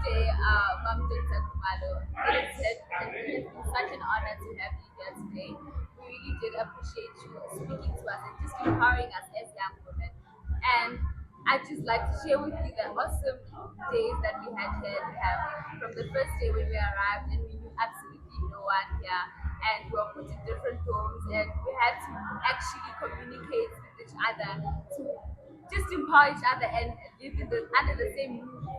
day, Mom Cynthia Khumalo. It has been such an honor to have you here today. We really did appreciate you speaking to us and just empowering us as young women. And I'd just like to share with you the awesome days that we had here. We have from the first day when we arrived and we knew absolutely no one here. And we were put in different dorms and we had to actually communicate with each other to just empower each other and live under the same roof.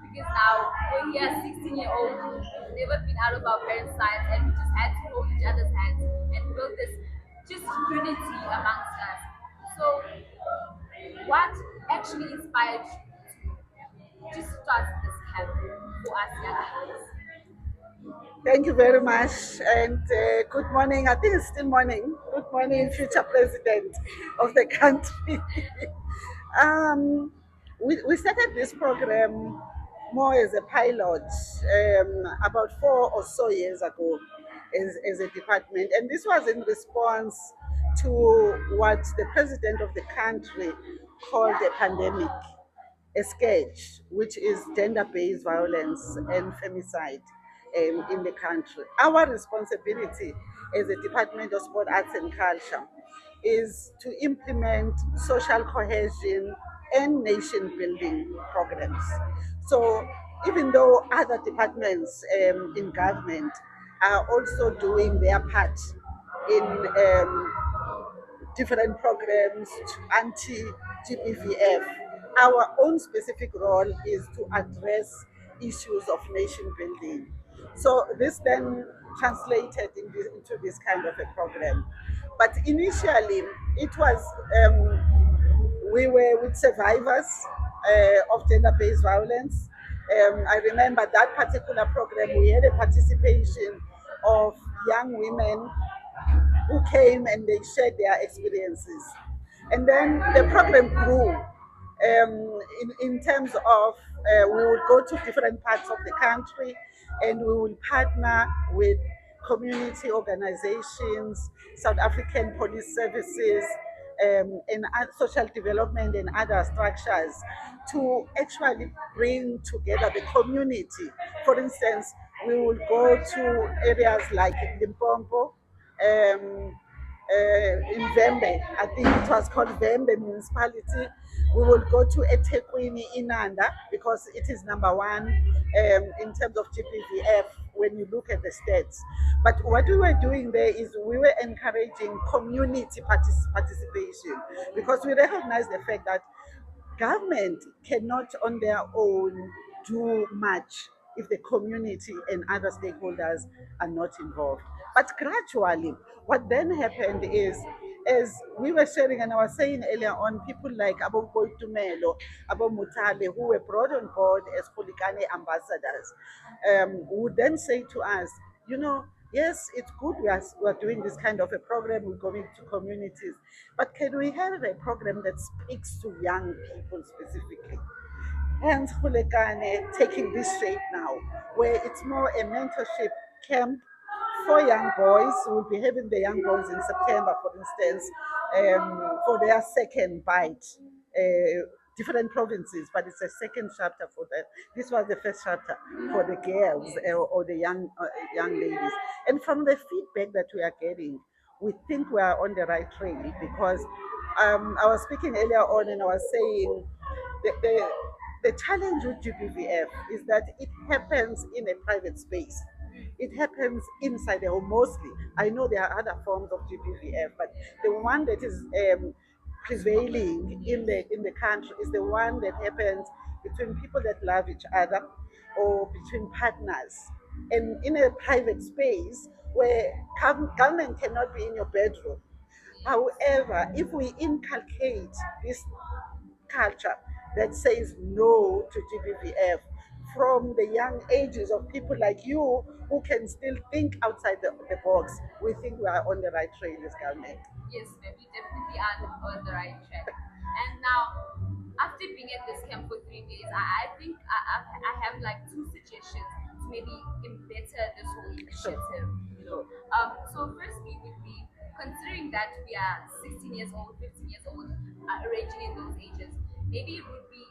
Because now we're here, 16-year-old, we've never been out of our parents' sides, and we just had to hold each other's hands and build this just unity amongst us. So, what actually inspired you to just start this camp for us young girls? Thank you very much, and good morning. I think it's still morning. Good morning, future president of the country. We started this program more as a pilot about 4 or so years ago as a department, and this was in response to what the president of the country called a pandemic, a scourge, which is gender-based violence and femicide in the country. Our responsibility as a Department of Sport, Arts and Culture is to implement social cohesion and nation building programs. So even though other departments in government are also doing their part in different programs anti-GBVF. Our own specific role is to address issues of nation building. So this then translated into this kind of a program. But initially, it was we were with survivors of gender-based violence. I remember that particular program. We had a participation of young women who came and they shared their experiences. And then the program grew in terms of we would go to different parts of the country and we would partner with community organizations, South African police services, and social development and other structures to actually bring together the community. For instance, we would go to areas like Limpopo, in Vembe. I think it was called Vembe municipality. We will go to eThekwini Inanda because it is number one in terms of GBVF when you look at the stats. But what we were doing there is we were encouraging community participation because we recognize the fact that government cannot on their own do much if the community and other stakeholders are not involved. But gradually, what then happened is, as we were sharing and I was saying earlier on, people like Abo Tumelo, Abo Mutale, who were brought on board as Golekane ambassadors, would then say to us, you know, yes, it's good we are doing this kind of a program, we're going to communities, but can we have a program that speaks to young people specifically? Hence, Golekane taking this shape now, where it's more a mentorship camp for young boys. We'll be having the young boys in September, for instance, for their second bite. Different provinces, but it's a second chapter for them. This was the first chapter for the girls or the young ladies. And from the feedback that we are getting, we think we are on the right trail because I was speaking earlier on and I was saying the, the challenge with GBVF is that it happens in a private space. It happens inside the home mostly. I know there are other forms of GBVF, but the one that is prevailing in the country is the one that happens between people that love each other or between partners and in a private space where government cannot be in your bedroom. However, if we inculcate this culture that says no to GBVF from the young ages of people like you who can still think outside the box, we think we are on the right trail as government. Yes, ma'am, we definitely are on the right track. And now, after being at this camp for 3 days, I think I have like two suggestions to maybe better this whole Sure. initiative. So firstly would be considering that we are 16 years old, 15 years old, ranging in those ages, maybe it would be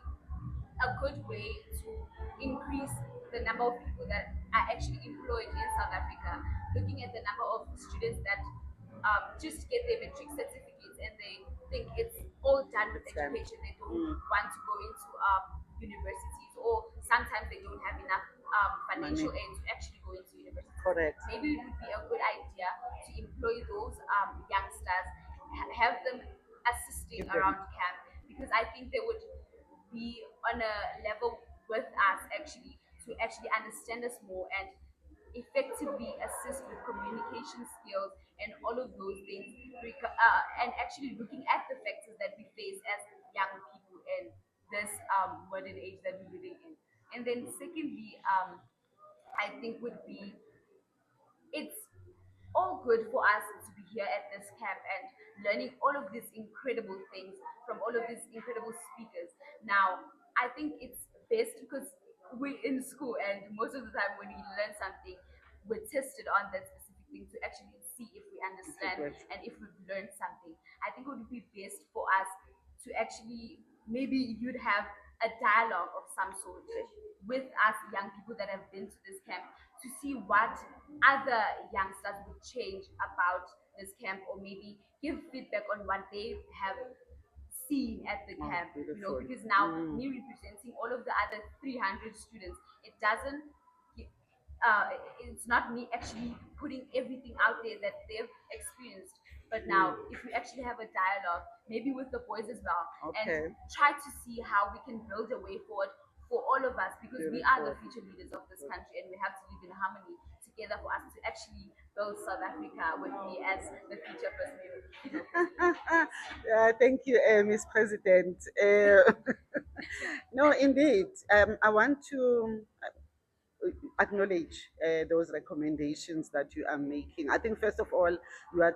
a good way to increase the number of people that are actually employed in South Africa. Looking at the number of students that just get their matric certificates and they think it's all done with It's done. education. They don't want to go into universities, or sometimes they don't have enough financial Money. aid to actually go into universities. Correct. Maybe it would be a good idea to employ those youngsters, have them assisting Give them. around camp, because I think they would be on a level with us actually, to actually understand us more and effectively assist with communication skills and all of those things, and actually looking at the factors that we face as young people in this modern age that we're living in. And then secondly, I think would be, it's all good for us to be here at this camp and learning all of these incredible things from all of these incredible speakers. Now, I think it's best because we're in school, and most of the time when we learn something, we're tested on that specific thing to actually see if we understand Correct. and if we've learned something. I think it would be best for us to actually, maybe you'd have a dialogue of some sort with us young people that have been to this camp, to see what other youngsters would change about this camp, or maybe give feedback on what they have seen at the Oh, camp. beautiful. Because now me representing all of the other 300 students, it doesn't it's not me actually putting everything out there that they've experienced. But now, if we actually have a dialogue, maybe with the boys as well, and Okay. try to see how we can build a way forward for all of us, because we are the future leaders of this country, and we have to live in harmony together for us to actually build South Africa, with me as the future president. Yeah, thank you, Miss President. No, indeed. I want to acknowledge those recommendations that you are making. I think, first of all, you are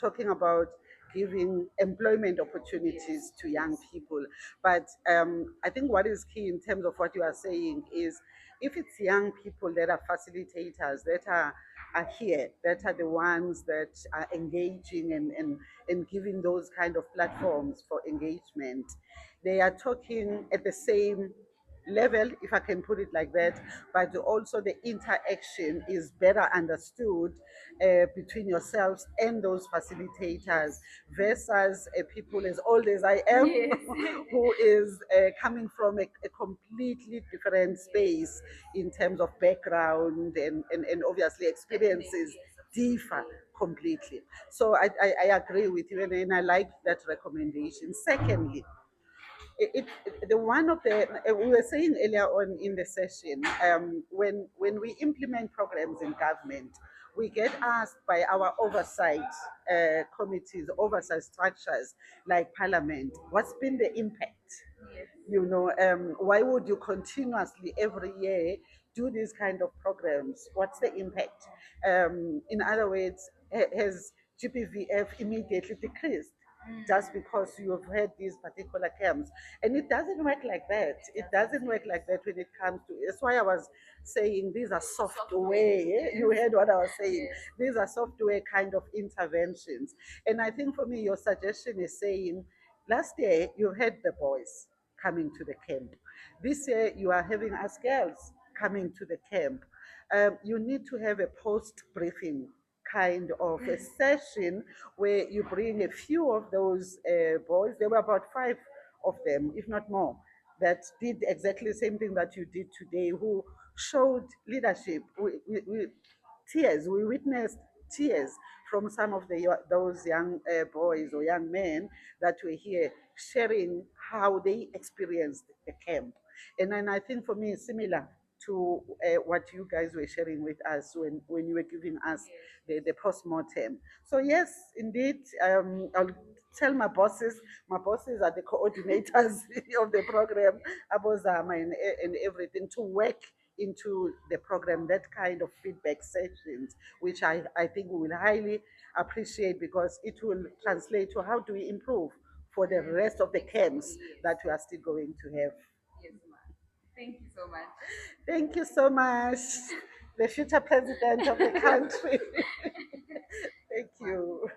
talking about giving employment opportunities to young people. But I think what is key in terms of what you are saying is, if it's young people that are facilitators, are here, that are the ones that are engaging and giving those kind of platforms for engagement, they are talking at the same level, if I can put it like that, but also the interaction is better understood between yourselves and those facilitators versus people as old as I am, Yes. who is coming from a completely different space in terms of background and obviously experiences differ completely. So I agree with you, and I like that recommendation. Secondly, the one of the we were saying earlier on in the session, when we implement programs in government, we get asked by our oversight committees, oversight structures like Parliament, what's been the impact? Yes. Why would you continuously every year do these kind of programs? What's the impact? In other words, has GBVF immediately decreased just because you've had these particular camps? And it doesn't work like that. It doesn't work like that when it comes to. That's why I was saying these are software. You heard what I was saying. Yes. These are software kind of interventions. And I think for me, your suggestion is saying, last year you had the boys coming to the camp. This year you are having us girls coming to the camp. You need to have a post briefing kind of a session where you bring a few of those boys. There were about 5 of them, if not more, that did exactly the same thing that you did today, who showed leadership. Tears. We witnessed tears from some of those young boys or young men that were here sharing how they experienced the camp. And then I think for me, it's similar to what you guys were sharing with us when you were giving us the post-mortem. So yes, indeed, I'll tell my bosses. My bosses are the coordinators of the program, Abozama and everything, to work into the program that kind of feedback sessions, which I think we will highly appreciate, because it will translate to how do we improve for the rest of the camps that we are still going to have. Yes, ma'am. Thank you so much. Thank you so much, the future president of the country. Thank you.